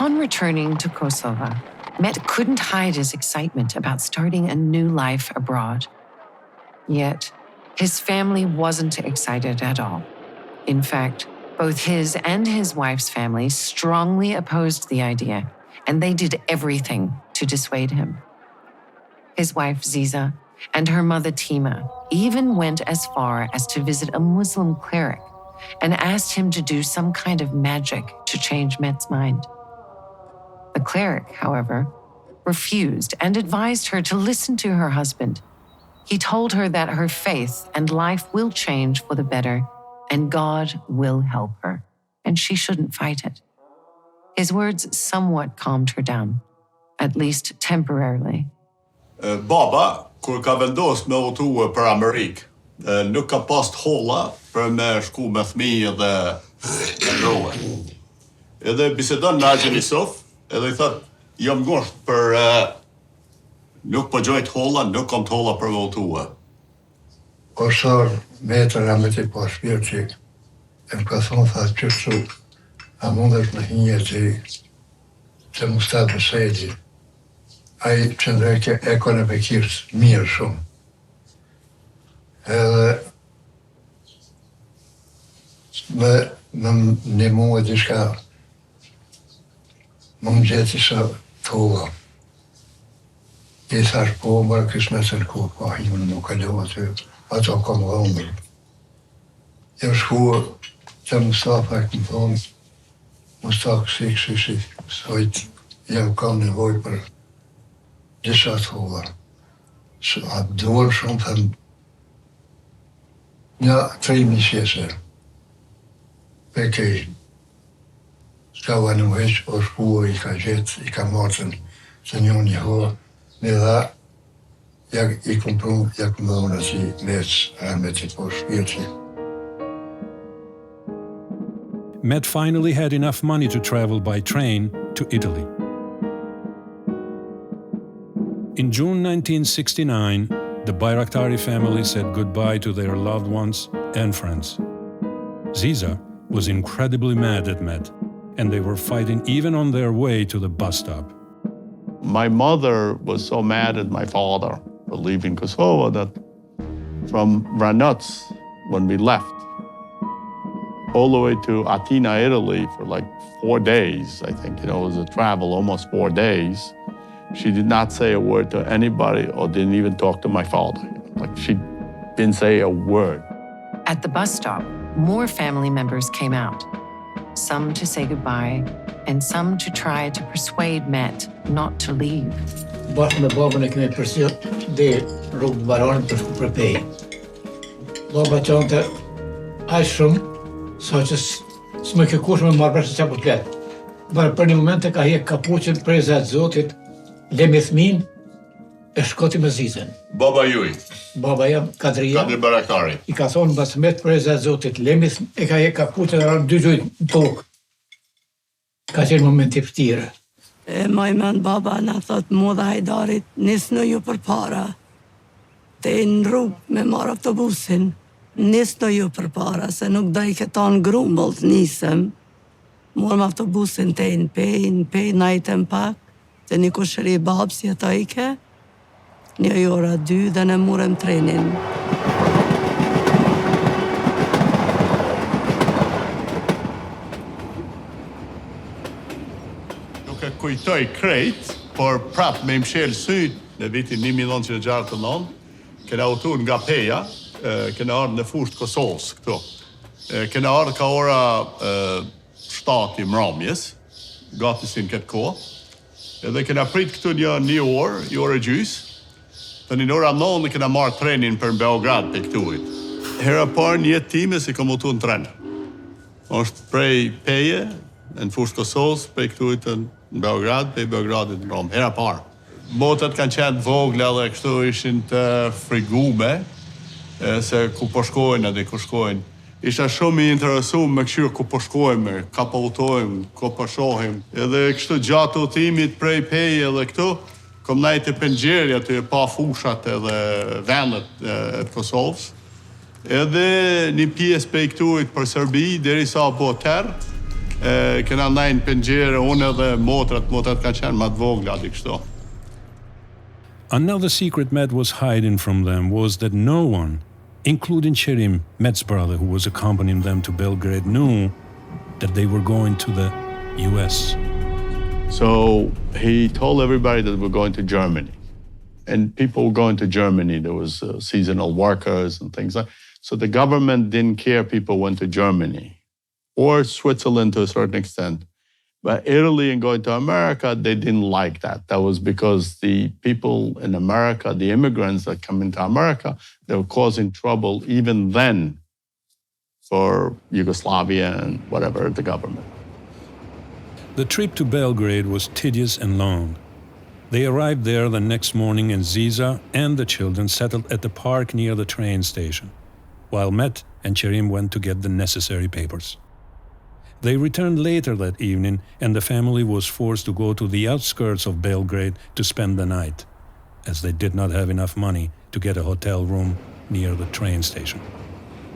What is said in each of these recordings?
Upon returning to Kosovo, Met couldn't hide his excitement about starting a new life abroad. Yet, his family wasn't excited at all. In fact, both his and his wife's families strongly opposed the idea, and they did everything to dissuade him. His wife, Ziza, and her mother, Tima, even went as far as to visit a Muslim cleric and asked him to do some kind of magic to change Met's mind. The cleric, however, refused and advised her to listen to her husband. He told her that her faith and life will change for the better, and God will help her, and she shouldn't fight it. His words somewhat calmed her down, at least temporarily. Baba, kur ka vendos me udhëtue për Amerikë, nuk ka pas holla për me shku me fëmijë dhe ndrohe. Edhe bisedon me Haxhin Yusuf, edhe I thot, jam ngusht për nuk po gjojt holla, nuk kam të holla për me udhëtue. Kosor metër me të po shpirti, e më ka thonë, tha, qështu, a mundet me hinje të Mustat Besedi. Ai qëndrejke ekonomikisht mirë shumë. Edhe më ndihmu e diçka, më gjeti sa tolla. I thash po, mërë kismetën ku, po himë nuk kalova aty, ato kom dhëmbër. Jam shkuar te Mustafa, më thonë, Mustafa kësi, sojt, jam kam nevojë për disa tolla. A duar shumë, thëmë, një 3 misjese. Pekej, s'ka vanu heq, o shkuar, I ka gjetë, I ka martën të njën një ho, një dha, I kumpru, ja këmdhona si mec, me të po shpirti. Met finally had enough money to travel by train to Italy. In June 1969, the Bayraktari family said goodbye to their loved ones and friends. Ziza was incredibly mad at Met, and they were fighting even on their way to the bus stop. My mother was so mad at my father for leaving Kosovo that from Vranac, when we left, all the way to Athena, Italy, for like 4 days, I think, it was a travel, almost 4 days. She did not say a word to anybody or didn't even talk to my father. Like, she didn't say a word. At the bus stop, more family members came out, some to say goodbye, and some to try to persuade Met not to leave. Bashkë me babën e kemi përsir dhe rrugë baranit për shku për pej. Baba qante aq shumë, sa që s'më ke kush me marrë përse qa për fletë. Barë për një moment e ka hek kapuqin prej Zot Zotit, le me thmin, e shkoti me Zizën. Baba juj, Baba jam, Kadria, Kadri Barakari. I ka thonë bas met prej Zot Zotit, le me thmin, e ka hek kapuqin e rarë 2 gjujt në tokë. Ka qenë moment I vërtire. Moj mend baba na thot mu dhe Hajdarit, nisnu ju për para. Te në rrugë me marrë autobusin, nisnu ju për para, se nuk da I keton grumbull të nisem. Morëm autobusin te në pej, najtem pak, te një kushëri babë si ato ike, një ora 2 dhe ne murem trenin. Nuk e kujtoj krejt, por prap me mshel syt në vitin 1969, kena udhëtuar nga Peja, kena ardhur në fushë të Kosovës këtu. Kena ardhur ka ora 7 mramjes, gati si në këtë kohë. Edhe kena prit këtu një orë gjys. Të një ora 9 kena marrë trenin për Beograd për këtuit. Hera parë një jetë time si kom udhëtuar në tren. Është prej Peje, në fushë Kosovës, prej këtuit në Beograd, prej Beogradit në Rom. Hera parë. Botat kanë qenë vogla dhe kështu ishin të frigume, se ku po shkojnë edhe ku shkojnë. Isha shumë I interesuar me këshirë ku po shkojmë, ka po udhtojmë, ku po shohim. Edhe kështu gjatë udhëtimit prej Peje edhe këtu, kom najtë e pëngjerja të pa fushat edhe vendet e Kosovës. Edhe një pjesë pe këtuit për Serbi, deri sa bo terë, Kena ndajnë pëngjere, unë edhe motrat kanë qenë më të vogla di kështu. Another secret Matt was hiding from them was that no one, including Cherym, Matt's brother, who was accompanying them to Belgrade, knew that they were going to the US. So he told everybody that we're going to Germany. And people were going to Germany. There was seasonal workers and things like that. So the government didn't care people went to Germany or Switzerland to a certain extent. But Italy and going to America, they didn't like that. That was because the people in America, the immigrants that come into America, they were causing trouble even then for Yugoslavia and whatever, the government. The trip to Belgrade was tedious and long. They arrived there the next morning, and Ziza and the children settled at the park near the train station, while Matt and Cherym went to get the necessary papers. They returned later that evening, and the family was forced to go to the outskirts of Belgrade to spend the night, as they did not have enough money to get a hotel room near the train station.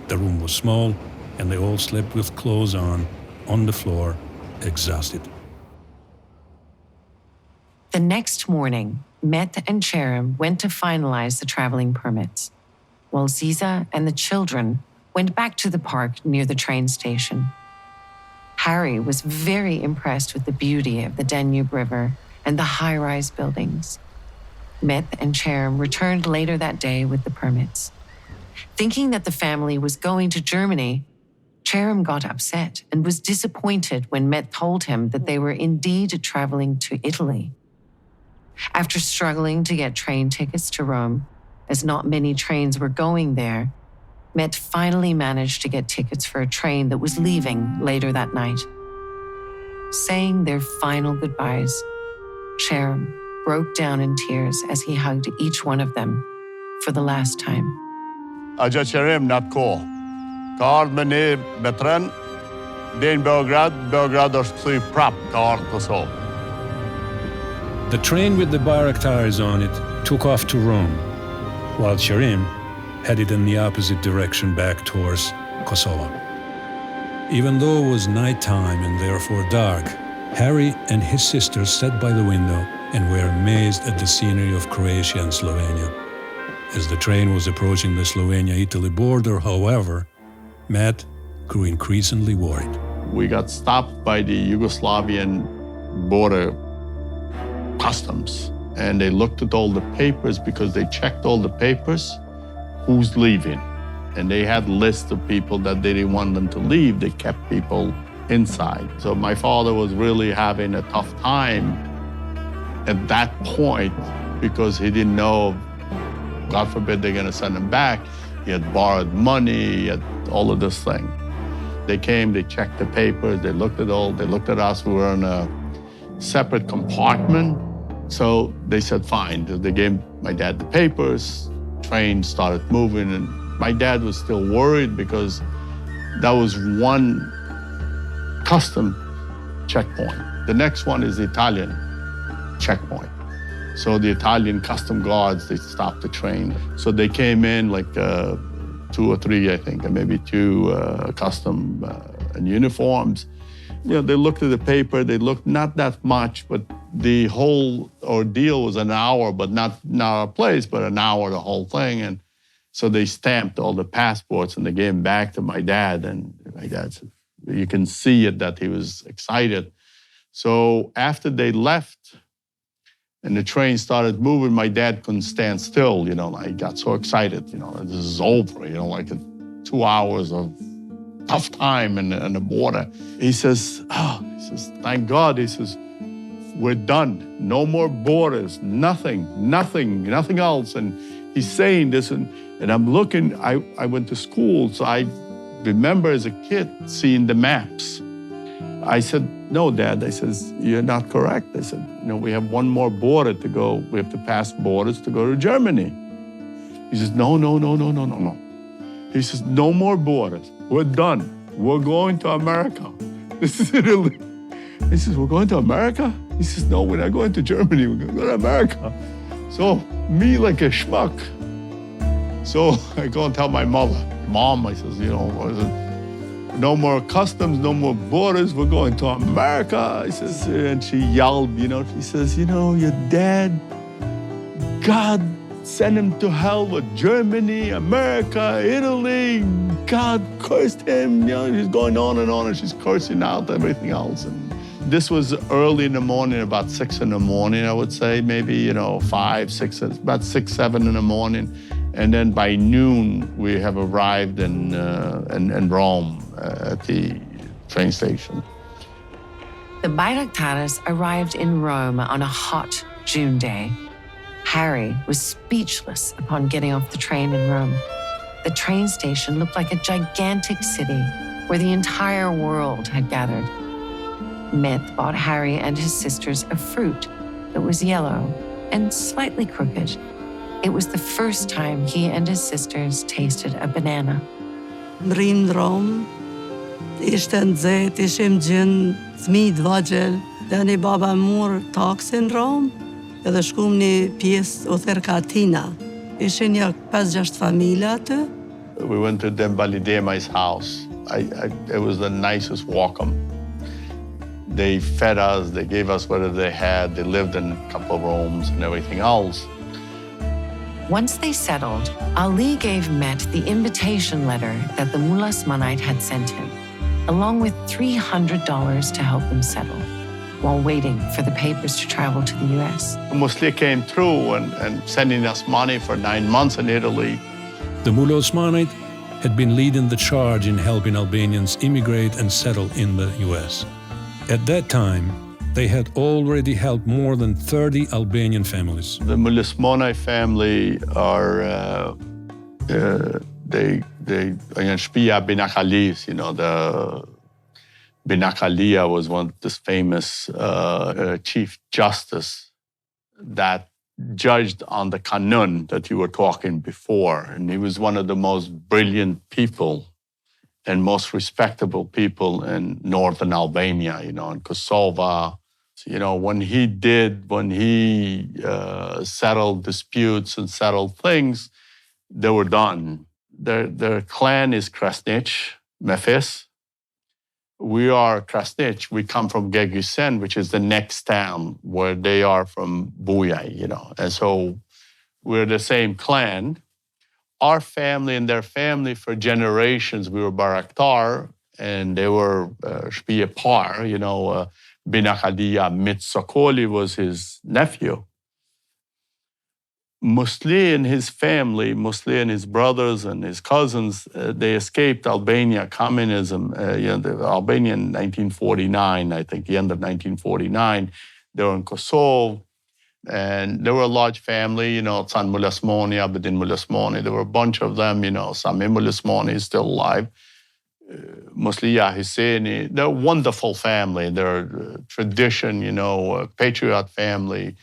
The room was small, and they all slept with clothes on the floor, exhausted. The next morning, Matt and Cherym went to finalize the traveling permits, while Ziza and the children went back to the park near the train station. Harry was very impressed with the beauty of the Danube River and the high-rise buildings. Matt and Cherym returned later that day with the permits. Thinking that the family was going to Germany, Cherym got upset and was disappointed when Matt told him that they were indeed traveling to Italy. After struggling to get train tickets to Rome, as not many trains were going there, Matt finally managed to get tickets for a train that was leaving later that night. Saying their final goodbyes, Cherym broke down in tears as he hugged each one of them for the last time. Agja Cherym not ko. Ka ardhë me ne me tren, deri në Beograd është kthy prap ka ardhë Kosovë. The train with the Bayraktaris on it took off to Rome, while Cherym headed in the opposite direction back towards Kosovo. Even though it was nighttime and therefore dark, Harry and his sisters sat by the window and were amazed at the scenery of Croatia and Slovenia. As the train was approaching the Slovenia-Italy border, however, Matt grew increasingly worried. We got stopped by the Yugoslavian border customs, and they looked at all the papers because they checked all the papers, who's leaving. And they had lists of people that they didn't want them to leave. They kept people inside. So my father was really having a tough time at that point because he didn't know, God forbid they're gonna send him back. He had borrowed money, he had all of this thing. They came, they checked the papers, they looked at us, we were in a separate compartment. So they said, fine. They gave my dad the papers, train started moving, and my dad was still worried because that was one custom checkpoint. The next one is the Italian checkpoint. So the Italian custom guards, they stopped the train. So they came in like 2 or 3, I think, and maybe 2 custom in uniforms. You know, they looked at the paper, they looked not that much, but the whole ordeal was an hour, but not a place, but an hour, the whole thing. And so they stamped all the passports and they gave them back to my dad. And my dad said, you can see it that he was excited. So after they left and the train started moving, my dad couldn't stand still, you know, I got so excited, you know, this is over, you know, like 2 hours of tough time in the border. He says, thank God. He says, we're done. No more borders, nothing else. And he's saying this, and I'm looking, I went to school, so I remember as a kid seeing the maps. I said, no, Dad, I says, you're not correct. I said, you know, we have one more border to go. We have to pass borders to go to Germany. He says, no. He says, no more borders. We're done. We're going to America. This is Italy. He says, we're going to America? He says, no, we're not going to Germany. We're going to go to America. So me like a schmuck. So I go and tell my mother, Mom, I says, you know, no more customs, no more borders. We're going to America. He says, and she yelled, she says, your dad, God sent him to hell with Germany, America, Italy. God cursed him. She's going on, and she's cursing out everything else. And this was early in the morning, about 6 in the morning, I would say, maybe, 5, 6, about 6, 7 in the morning. And then by noon, we have arrived in Rome at the train station. The Bayraktaris arrived in Rome on a hot June day. Harry was speechless upon getting off the train in Rome. The train station looked like a gigantic city where the entire world had gathered. Meth bought Harry and his sisters a fruit that was yellow and slightly crooked. It was the first time he and his sisters tasted a banana. Rin Rome, ishte nxehtë, ishim gjën fëmijë të vogël. Tani baba mor taksin Rome, edhe shkum një pjesë Ëndërra. Ishin ja 5-6 familja aty. We went to Dembalideme's house. It was the nicest welcome. They fed us, they gave us whatever they had. They lived in a couple of rooms and everything else. Once they settled, Ali gave Met the invitation letter that the Mullah Osmanite had sent him, along with $300 to help them settle, while waiting for the papers to travel to the U.S. Musli came through and sending us money for 9 months in Italy. The Mullah Osmanite had been leading the charge in helping Albanians immigrate and settle in the U.S. At that time, they had already helped more than 30 Albanian families. The Mullah Osmanite family are, they Shtëpia Binakalis, the Binakalia was one of this famous chief justice that judged on the kanun that you were talking before. And he was one of the most brilliant people and most respectable people in northern Albania, in Kosovo. When he settled disputes and settled things, they were done. Their clan is Krasnich, Memphis. We are Krasnich. We come from 𝐫𝐭𝐤𝐥𝐸, which is the next town where they are from Bujaj, And so we're the same clan. Our family and their family for generations, we were Bayraktar, and they were Shtëpia Par, Binakalia Mitsokoli was his nephew. Musli and his family, Musli and his brothers and his cousins, they escaped Albania communism. Albania in 1949, I think, the end of 1949. They were in Kosovo, and they were a large family, San Mullah Osmani, Abedin Mullah Osmani. There were a bunch of them, Sami Mullah Osmani is still alive. Musliya Husseini, they're a wonderful family. They're a tradition, a patriot family.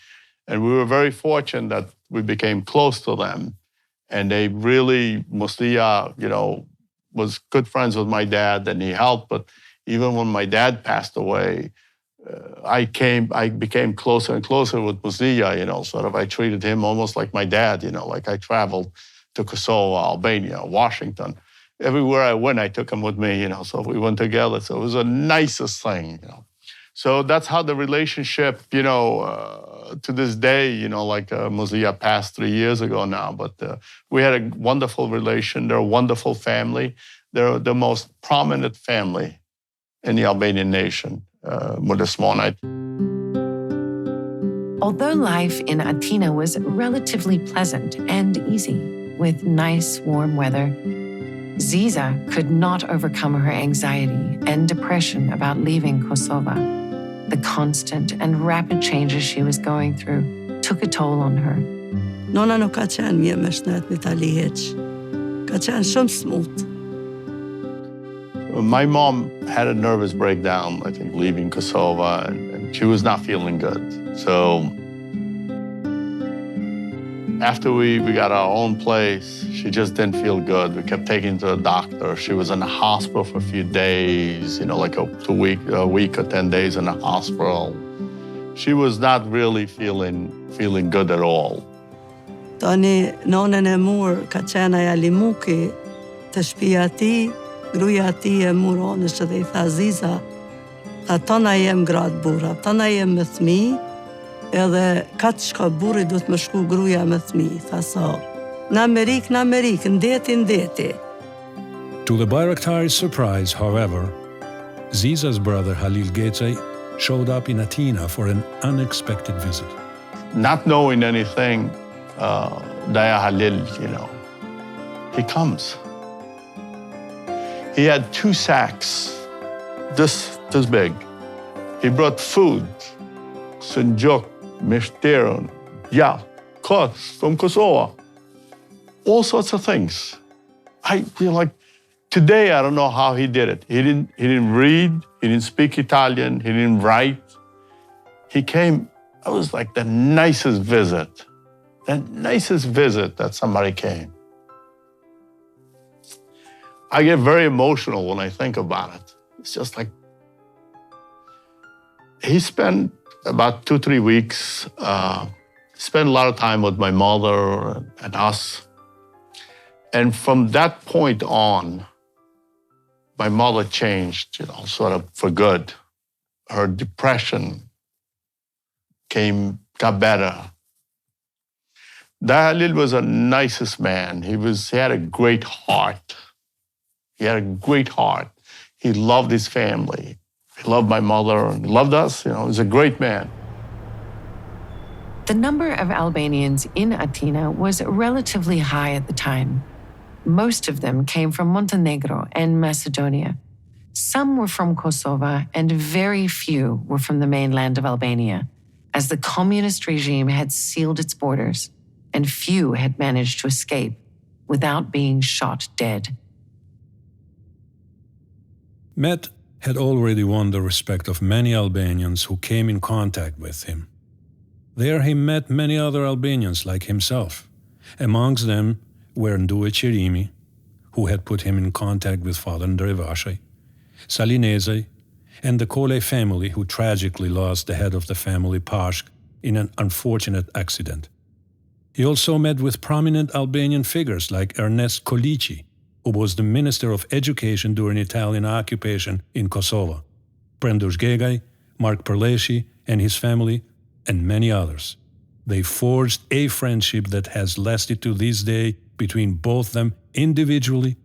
And we were very fortunate that we became close to them. And they really, Musliya, was good friends with my dad, and he helped. But even when my dad passed away, I became closer and closer with Musliya, sort of. I treated him almost like my dad, like I traveled to Kosovo, Albania, Washington. Everywhere I went, I took him with me, so we went together. So it was the nicest thing, So that's how the relationship, to this day, Musliya passed 3 years ago now, but we had a wonderful relation. They're a wonderful family. They're the most prominent family in the Albanian nation, Mullah Osmanite. Although life in Atina was relatively pleasant and easy, with nice, warm weather, Ziza could not overcome her anxiety and depression about leaving Kosovo. The constant and rapid changes she was going through took a toll on her. Nona nuk ka qenë mirë me shnet në Itali heq. Ka qenë shumë smooth. My mom had a nervous breakdown, I think, leaving Kosovo, and she was not feeling good. So after we got our own place, she just didn't feel good. We kept taking her to the doctor. She was in the hospital for a few days, like a week or 10 days in the hospital. She was not really feeling good at all. Tani nonën e mur ka qenë aja limuki të shtëpia ti, gruaja e tij e muronës dhe i tha Ziza, tha tona jem gratë burra, tona jem me fëmijë, edhe katë shka burri du të më shku gruaja me fëmijë, tha so. Në Amerikë, ndeti. To the Bayraktari's surprise, however, Ziza's brother 𝐫𝐭𝐤𝐥𝐥𝐢 showed up in Athena for an unexpected visit. Not knowing anything, Daya Halil, he comes. He had 2 sacks, this big. He brought food, sunjuk, mishterun, kos from Kosovo, all sorts of things. Today I don't know how he did it. He didn't read, he didn't speak Italian, he didn't write. He came, it was like the nicest visit that somebody came. I get very emotional when I think about it. It's just like, he spent about 2-3 weeks, spent a lot of time with my mother and us. And from that point on, my mother changed, sort of for good. Her depression got better. Halil was the nicest man. He had a great heart. He loved his family. He loved my mother and loved us. He was a great man. The number of Albanians in Athena was relatively high at the time. Most of them came from Montenegro and Macedonia. Some were from Kosovo, and very few were from the mainland of Albania, as the communist regime had sealed its borders, and few had managed to escape without being shot dead. Met had already won the respect of many Albanians who came in contact with him. There he met many other Albanians like himself. Amongst them were 𝐫𝐭𝐤𝐥𝐢𝐯, who had put him in contact with Father ëndërra, Salinezaj, and the Kole family, who tragically lost the head of the family, Pashk, in an unfortunate accident. He also met with prominent Albanian figures like Ernest Koliqi, who was the Minister of Education during Italian occupation in Kosovo, Prendur Zhgegaj, Mark Përleshi and his family, and many others. They forged a friendship that has lasted to this day between both them individually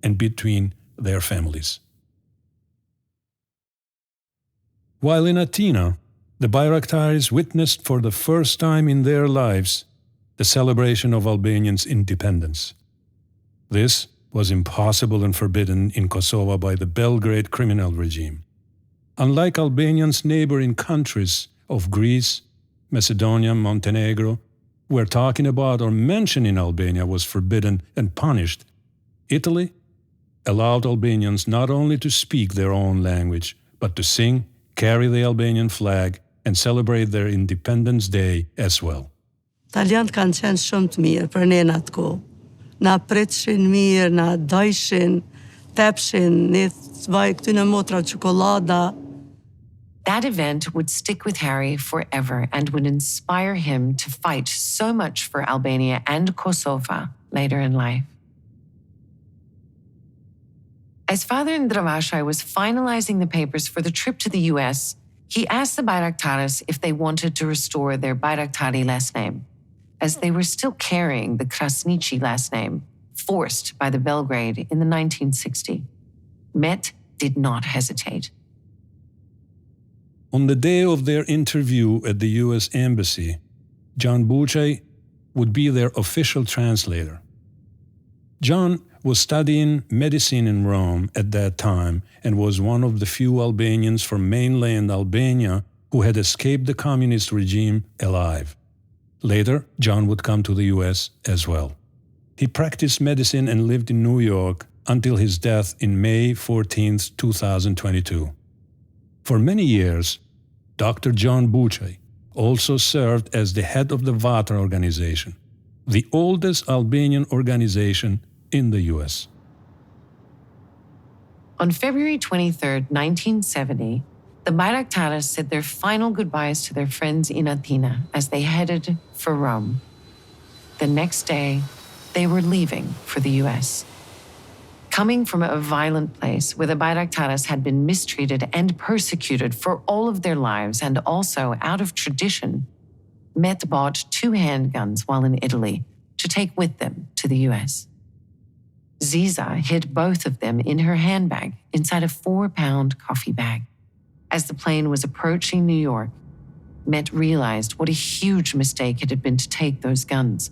and between their families. While in Athena, the Bayraktaris witnessed for the first time in their lives the celebration of Albanians' independence. This was impossible and forbidden in Kosovo by the Belgrade criminal regime. Unlike Albanians' neighboring countries of Greece, Macedonia, Montenegro, where talking about or mentioning Albania was forbidden and punished, Italy allowed Albanians not only to speak their own language, but to sing, carry the Albanian flag, and celebrate their Independence Day as well. Italianët kanë qenë shumë të mirë për ne në atë kohë. Na pritshin mirë, na dojshin, tepshin, ne vaj këtyne motra çokolada. That event would stick with Harry forever and would inspire him to fight so much for Albania and Kosovo later in life. As Father ëndërra was finalizing the papers for the trip to the US, he asked the Bayraktaris if they wanted to restore their Bayraktari last name, as they were still carrying the Krasniqi last name, forced by the Belgrade in the 1960s. Met did not hesitate. On the day of their interview at the US Embassy, John Bucay would be their official translator. John was studying medicine in Rome at that time and was one of the few Albanians from mainland Albania who had escaped the communist regime alive. Later, John would come to the US as well. He practiced medicine and lived in New York until his death in May 14, 2022. For many years, Dr. John Bucay also served as the head of the VATR organization, the oldest Albanian organization in the US. On February 23, 1970, the Bayraktaris said their final goodbyes to their friends in Athena as they headed for Rome. The next day, they were leaving for the US. Coming from a violent place where the Bayraktaris had been mistreated and persecuted for all of their lives and also out of tradition, Met bought 2 handguns while in Italy to take with them to the US. Ziza hid both of them in her handbag inside a 4-pound coffee bag. As the plane was approaching New York, Met realized what a huge mistake it had been to take those guns.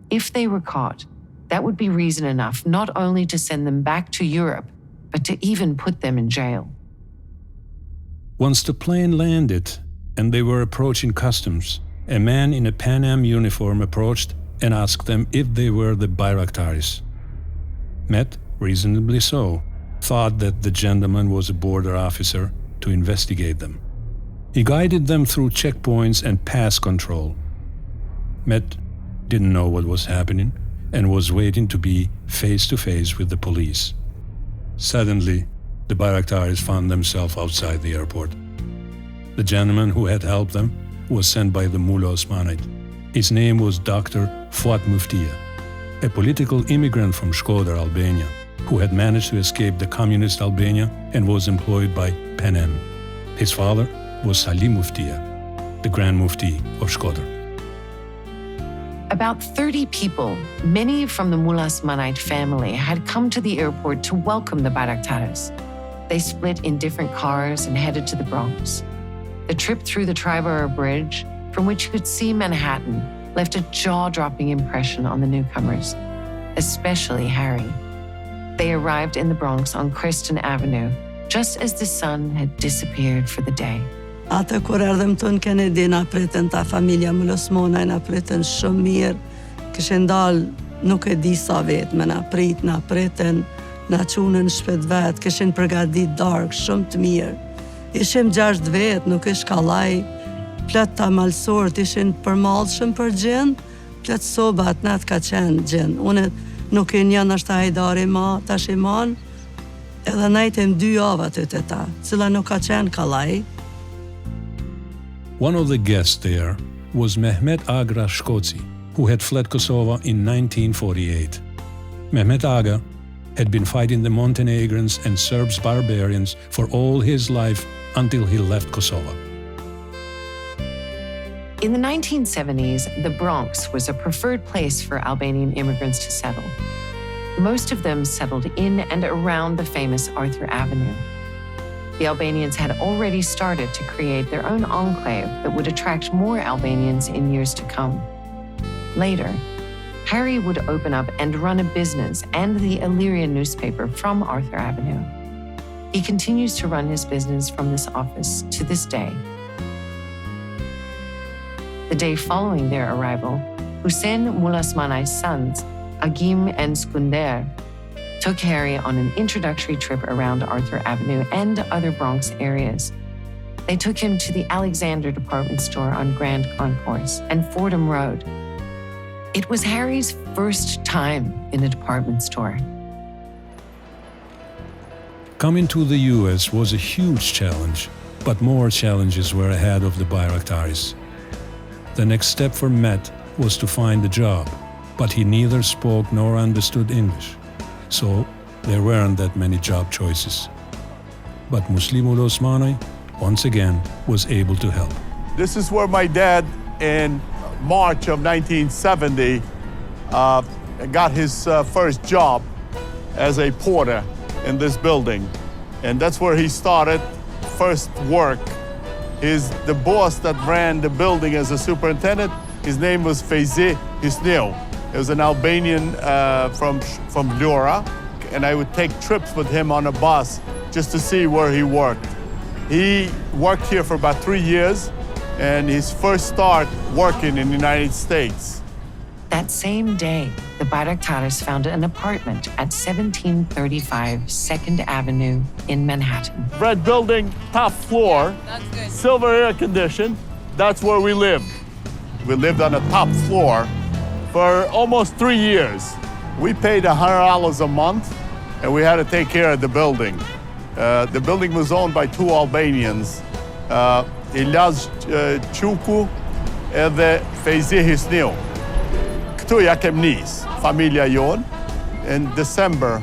If they were caught, that would be reason enough not only to send them back to Europe, but to even put them in jail. Once the plane landed and they were approaching customs, a man in a Pan Am uniform approached and asked them if they were the Bayraktaris. Met, reasonably so, thought that the gentleman was a border officer to investigate them. He guided them through checkpoints and pass control. Met didn't know what was happening and was waiting to be face-to-face with the police. Suddenly, the Bayraktaris found themselves outside the airport. The gentleman who had helped them was sent by the Mullah Osmanite. His name was Dr. Fuat Muftia, a political immigrant from Shkodër, Albania, who had managed to escape the communist Albania and was employed by Pan Am. His father was Salim Muftia, the Grand Mufti of Shkodër. About 30 people, many from the Mullah Osmanite family, had come to the airport to welcome the Bayraktaris. They split in different cars and headed to the Bronx. The trip through the Triborough Bridge, from which you could see Manhattan, left a jaw-dropping impression on the newcomers, especially Harry. They arrived in the Bronx on Creston Avenue, just as the sun had disappeared for the day. Atë kur erdhëm tonë Kennedy, na pritën ta familja Mulosmona, na pritën shumë mirë. Kishin dalë, nuk e di sa vetë, me na pritën, na çunën në shtëpi vet, kishin përgatitur darkë shumë të mirë. Ishim 6 vetë, nuk ish kallaj, plot ta malsort, ishin përmallshëm për gjend, plot sobat nat ka qenë gjend. Unë nuk e njeh ashta Hajdari ma, tash i man, edhe najtëm 2 javë aty te ta, cila nuk ka qenë kallaj. One of the guests there was Mehmet Agra Shkoci, who had fled Kosovo in 1948. Mehmet Aga had been fighting the Montenegrins and Serbs barbarians for all his life until he left Kosovo. In the 1970s, the Bronx was a preferred place for Albanian immigrants to settle. Most of them settled in and around the famous Arthur Avenue. The Albanians had already started to create their own enclave that would attract more Albanians in years to come. Later, Harry would open up and run a business and the Illyrian newspaper from Arthur Avenue. He continues to run his business from this office to this day. The day following their arrival, Hussein Mullah Osmanai's sons, Agim and Skënder, took Harry on an introductory trip around Arthur Avenue and other Bronx areas. They took him to the Alexander department store on Grand Concourse and Fordham Road. It was Harry's first time in a department store. Coming to the US was a huge challenge, but more challenges were ahead of the Bayraktaris. The next step for Met was to find a job, but he neither spoke nor understood English. So there weren't that many job choices. But Muslimul Osmanai, once again, was able to help. This is where my dad, in March of 1970, got his first job as a porter in this building. And that's where he started first work. The boss that ran the building as a superintendent, his name was 𝐫𝐭𝐤𝐥𝐤𝐸 𝐫𝐿. He was an Albanian from Ëndërra, and I would take trips with him on a bus just to see where he worked. He worked here for about 3 years, and his first start working in the United States. That same day, the Bayraktaris found an apartment at 1735 2nd Avenue in Manhattan. Red building, top floor, silver air conditioned. That's where we lived. We lived on the top floor for almost 3 years. We paid $100 a month, and we had to take care of the building. The building was owned by 2 Albanians, 𝐫𝐭𝐤𝐥𝐢𝐯𝐞 edhe 𝐫𝐭𝐤𝐸 𝐫𝐿. Këtu ja kem nis, familja jon, in December